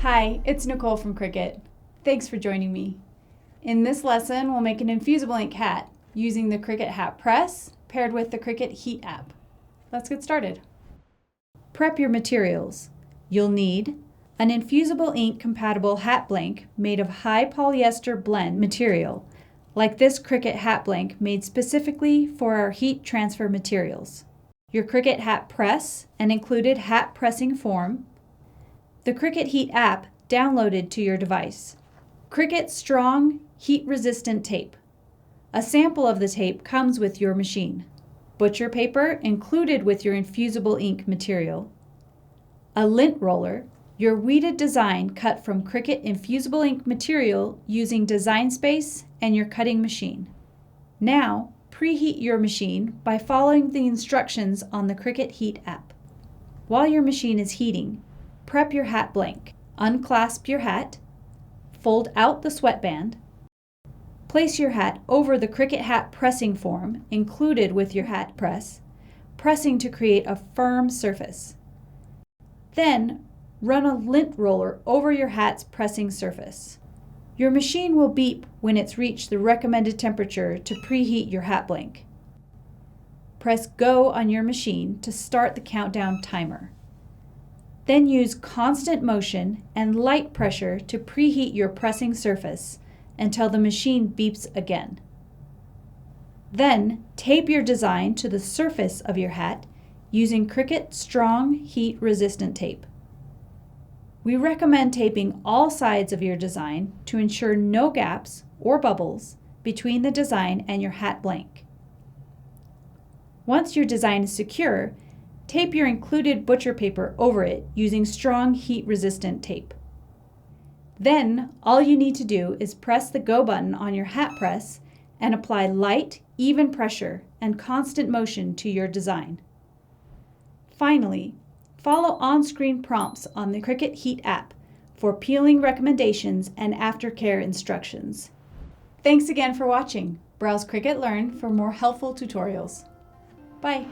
Hi, it's Nicole from Cricut. Thanks for joining me. In this lesson, we'll make an Infusible ink hat using the Cricut Hat Press paired with the Cricut Heat app. Let's get started. Prep your materials. You'll need an Infusible ink compatible hat blank made of high polyester blend material, like this Cricut hat blank made specifically for our heat transfer materials. Your Cricut Hat Press and included hat pressing form, the Cricut Heat app downloaded to your device, Cricut strong heat-resistant tape. A sample of the tape comes with your machine. Butcher paper included with your Infusible ink material, a lint roller, your weeded design cut from Cricut Infusible ink material using Design Space and your cutting machine. Now, preheat your machine by following the instructions on the Cricut Heat app. While your machine is heating, prep your hat blank. Unclasp your hat, fold out the sweatband, place your hat over the Cricut hat pressing form included with your hat press, pressing to create a firm surface. Then, run a lint roller over your hat's pressing surface. Your machine will beep when it's reached the recommended temperature to preheat your hat blank. Press Go on your machine to start the countdown timer. Then use constant motion and light pressure to preheat your pressing surface until the machine beeps again. Then tape your design to the surface of your hat using Cricut strong heat-resistant tape. We recommend taping all sides of your design to ensure no gaps or bubbles between the design and your hat blank. Once your design is secure, tape your included butcher paper over it using strong heat-resistant tape. Then, all you need to do is press the Go button on your hat press and apply light, even pressure and constant motion to your design. Finally, follow on-screen prompts on the Cricut Heat app for peeling recommendations and aftercare instructions. Thanks again for watching. Browse Cricut Learn for more helpful tutorials. Bye!